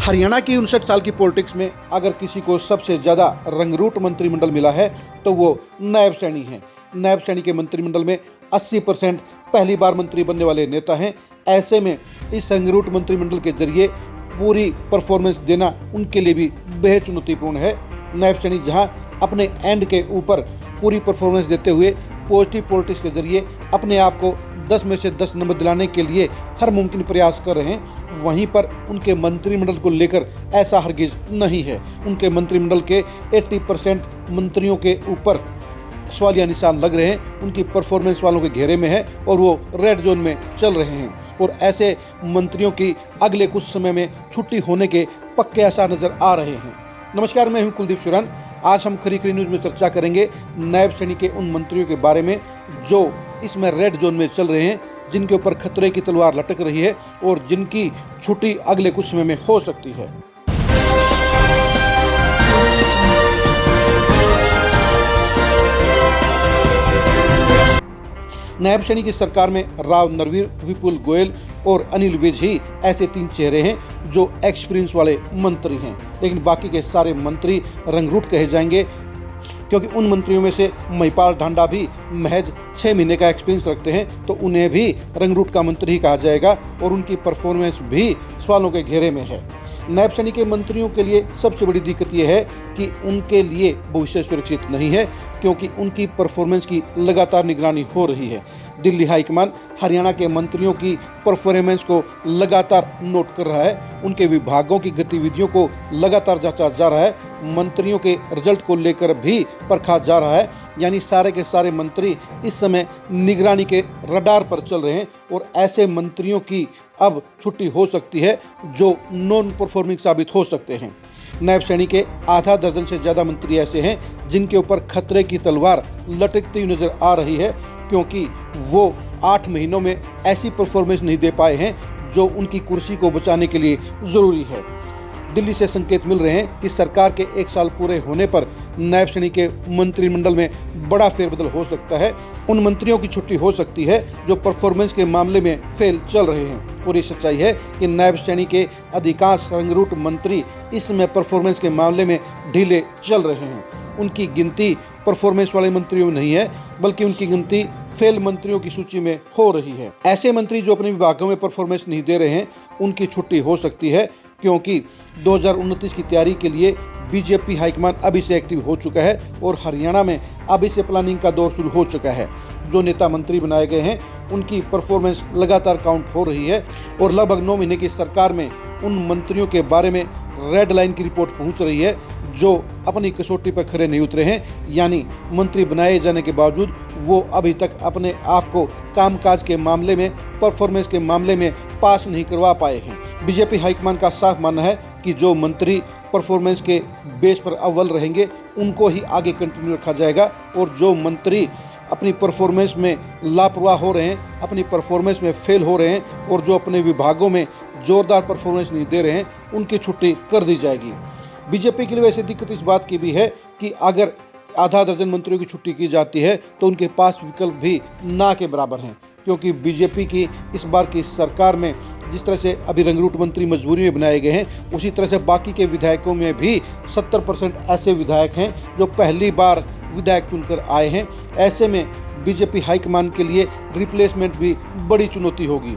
हरियाणा की 59 साल की पॉलिटिक्स में अगर किसी को सबसे ज़्यादा रंगरूट मंत्रिमंडल मिला है तो वो नायब सैनी हैं। नायब सैनी के मंत्रिमंडल में 80% पहली बार मंत्री बनने वाले नेता हैं। ऐसे में इस रंगरूट मंत्रिमंडल के जरिए पूरी परफॉर्मेंस देना उनके लिए भी बेहद चुनौतीपूर्ण है। नायब सैनी जहां अपने एंड के ऊपर पूरी परफॉर्मेंस देते हुए पॉजिटिव पॉलिटिक्स के जरिए अपने आप को 10 में से 10 नंबर दिलाने के लिए हर मुमकिन प्रयास कर रहे हैं, वहीं पर उनके मंत्रिमंडल को लेकर ऐसा हरगिज नहीं है। उनके मंत्रिमंडल के 80% मंत्रियों के ऊपर सवालिया निशान लग रहे हैं, उनकी परफॉर्मेंस वालों के घेरे में है और वो रेड जोन में चल रहे हैं और ऐसे मंत्रियों की अगले कुछ समय में छुट्टी होने के पक्के आसार नजर आ रहे हैं। नमस्कार, मैं हूं कुलदीप सुरन। आज हम खरी खरी न्यूज़ में चर्चा करेंगे नायब सैनी के उन मंत्रियों के बारे में जो इसमें रेड जोन में चल रहे हैं, जिनके ऊपर खतरे की तलवार लटक रही है और जिनकी छुट्टी अगले कुछ समय में हो सकती है। नायब सैनी की सरकार में राव नरवीर, विपुल गोयल और अनिल विज ही ऐसे 3 चेहरे हैं जो एक्सपीरियंस वाले मंत्री हैं, लेकिन बाकी के सारे मंत्री रंगरूट कहे जाएंगे क्योंकि उन मंत्रियों में से महिपाल ढांडा भी महज 6 महीने का एक्सपीरियंस रखते हैं, तो उन्हें भी रंगरूट का मंत्री ही कहा जाएगा और उनकी परफॉर्मेंस भी सवालों के घेरे में है। नायब सैनी के मंत्रियों के लिए सबसे बड़ी दिक्कत यह है कि उनके लिए भविष्य सुरक्षित नहीं है क्योंकि उनकी परफॉर्मेंस की लगातार निगरानी हो रही है। दिल्ली हाईकमान हरियाणा के मंत्रियों की परफॉर्मेंस को लगातार नोट कर रहा है, उनके विभागों की गतिविधियों को लगातार जांचा जा रहा है, मंत्रियों के रिजल्ट को लेकर भी परखा जा रहा है। यानी सारे के सारे मंत्री इस समय निगरानी के रडार पर चल रहे हैं और ऐसे मंत्रियों की अब छुट्टी हो सकती है जो नॉन परफॉर्मिंग साबित हो सकते हैं। नायब सैनी के आधा दर्जन से ज़्यादा मंत्री ऐसे हैं जिनके ऊपर खतरे की तलवार लटकती हुई नजर आ रही है क्योंकि वो 8 महीनों में ऐसी परफॉर्मेंस नहीं दे पाए हैं जो उनकी कुर्सी को बचाने के लिए ज़रूरी है। दिल्ली से संकेत मिल रहे हैं कि सरकार के 1 साल पूरे होने पर नायब सैनी के मंत्रिमंडल में बड़ा फेरबदल हो सकता है। उन मंत्रियों की छुट्टी हो सकती है जो परफॉर्मेंस के मामले में फेल चल रहे हैं और ये सच्चाई है कि नायब सैनी के अधिकांश रंगरूट मंत्री इस समय परफॉर्मेंस के मामले में ढीले चल रहे हैं। उनकी गिनती परफॉर्मेंस वाले मंत्रियों में नहीं है बल्कि उनकी गिनती फेल मंत्रियों की सूची में हो रही है। ऐसे मंत्री जो अपने विभागों में परफॉर्मेंस नहीं दे रहे हैं उनकी छुट्टी हो सकती है क्योंकि 2029 की तैयारी के लिए बीजेपी हाईकमान अभी से एक्टिव हो चुका है और हरियाणा में अभी से प्लानिंग का दौर शुरू हो चुका है। जो नेता मंत्री बनाए गए हैं उनकी परफॉर्मेंस लगातार काउंट हो रही है और लगभग 9 महीने की सरकार में उन मंत्रियों के बारे में रेड लाइन की रिपोर्ट पहुंच रही है जो अपनी कसौटी पर खरे नहीं उतरे हैं। यानी मंत्री बनाए जाने के बावजूद वो अभी तक अपने आप को कामकाज के मामले में, परफॉर्मेंस के मामले में पास नहीं करवा पाए हैं। बीजेपी हाईकमान का साफ मानना है कि जो मंत्री परफॉर्मेंस के बेस पर अव्वल रहेंगे उनको ही आगे कंटिन्यू रखा जाएगा और जो मंत्री अपनी परफॉर्मेंस में लापरवाह हो रहे हैं, अपनी परफॉर्मेंस में फेल हो रहे हैं और जो अपने विभागों में जोरदार परफॉर्मेंस नहीं दे रहे हैं उनकी छुट्टी कर दी जाएगी। बीजेपी के लिए वैसे दिक्कत इस बात की भी है कि अगर आधा दर्जन मंत्रियों की छुट्टी की जाती है तो उनके पास विकल्प भी ना के बराबर हैं क्योंकि बीजेपी की इस बार की सरकार में जिस तरह से अभी रंगरूट मंत्री मजबूरी में बनाए गए हैं उसी तरह से बाकी के विधायकों में भी 70% ऐसे विधायक हैं जो पहली बार विधायक चुनकर आए हैं। ऐसे में बीजेपी हाईकमान के लिए रिप्लेसमेंट भी बड़ी चुनौती होगी।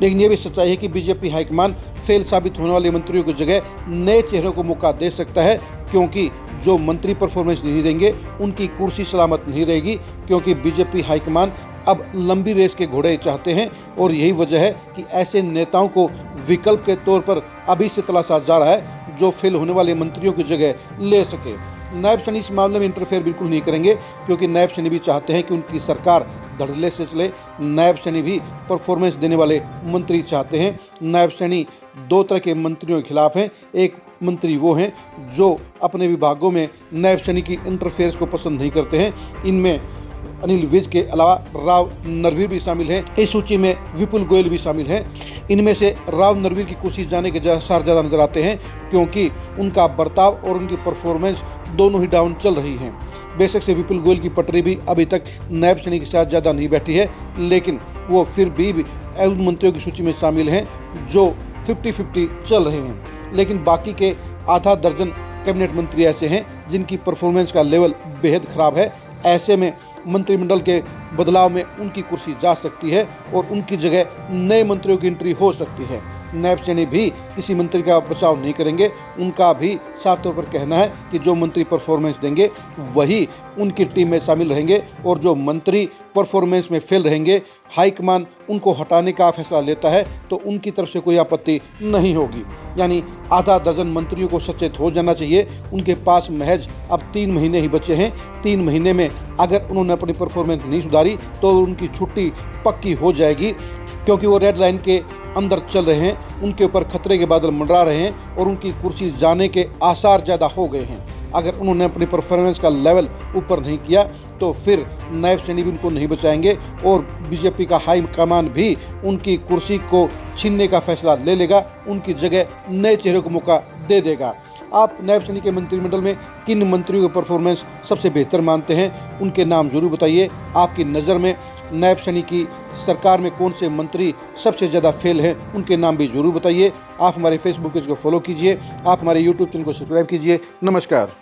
लेकिन ये भी सच्चाई है कि बीजेपी हाईकमान फेल साबित होने वाले मंत्रियों की जगह नए चेहरों को मौका दे सकता है क्योंकि जो मंत्री परफॉर्मेंस नहीं देंगे उनकी कुर्सी सलामत नहीं रहेगी क्योंकि बीजेपी हाईकमान अब लंबी रेस के घोड़े चाहते हैं और यही वजह है कि ऐसे नेताओं को विकल्प के तौर पर अभी से तलाशा जा रहा है जो फेल होने वाले मंत्रियों की जगह ले सके। नायब सैनी इस मामले में इंटरफेयर बिल्कुल नहीं करेंगे क्योंकि नायब सैनी भी चाहते हैं कि उनकी सरकार धड़ल्ले से चले। नायब सैनी भी परफॉर्मेंस देने वाले मंत्री चाहते हैं। नायब सैनी 2 तरह के मंत्रियों के खिलाफ हैं। एक मंत्री वो हैं जो अपने विभागों में नायब सैनी की इंटरफेयरेंस को पसंद नहीं करते हैं। इनमें अनिल विज के अलावा राव नरवीर भी शामिल हैं। इस सूची में विपुल गोयल भी शामिल हैं। इनमें से राव नरवीर की कुर्सी जाने के आसार ज़्यादा नजर आते हैं क्योंकि उनका बर्ताव और उनकी परफॉर्मेंस दोनों ही डाउन चल रही हैं। बेशक से विपुल गोयल की पटरी भी अभी तक नायब सैनी के साथ ज़्यादा नहीं बैठी है, लेकिन वो फिर भी उन मंत्रियों की सूची में शामिल हैं जो 50-50 चल रहे हैं। लेकिन बाकी के आधा दर्जन कैबिनेट मंत्री ऐसे हैं जिनकी परफॉर्मेंस का लेवल बेहद खराब है। ऐसे में मंत्रिमंडल के बदलाव में उनकी कुर्सी जा सकती है और उनकी जगह नए मंत्रियों की एंट्री हो सकती है। नायब सैनी भी किसी मंत्री का बचाव नहीं करेंगे। उनका भी साफ तौर पर कहना है कि जो मंत्री परफॉर्मेंस देंगे वही उनकी टीम में शामिल रहेंगे और जो मंत्री परफॉर्मेंस में फेल रहेंगे, हाईकमान उनको हटाने का फैसला लेता है तो उनकी तरफ से कोई आपत्ति नहीं होगी। यानी आधा दर्जन मंत्रियों को सचेत हो जाना चाहिए। उनके पास महज अब 3 महीने ही बचे हैं। 3 महीने में अगर उन्होंने अपनी परफॉर्मेंस नहीं सुधारी तो उनकी छुट्टी पक्की हो जाएगी, क्योंकि वो रेड लाइन के अंदर चल रहे हैं। उनके ऊपर खतरे के बादल मंडरा रहे हैं और उनकी कुर्सी जाने के आसार ज़्यादा हो गए हैं। अगर उन्होंने अपनी परफॉर्मेंस का लेवल ऊपर नहीं किया तो फिर नायब सैनी भी उनको नहीं बचाएंगे और बीजेपी का हाई कमान भी उनकी कुर्सी को छीनने का फैसला ले लेगा, उनकी जगह नए चेहरे को मौका दे देगा। आप नायब सैनी के मंत्रिमंडल में किन मंत्रियों की परफॉर्मेंस सबसे बेहतर मानते हैं, उनके नाम जरूर बताइए। आपकी नज़र में नायब सैनी की सरकार में कौन से मंत्री सबसे ज़्यादा फेल हैं, उनके नाम भी जरूर बताइए। आप हमारे फेसबुक पेज को फॉलो कीजिए, आप हमारे यूट्यूब चैनल को सब्सक्राइब कीजिए। नमस्कार।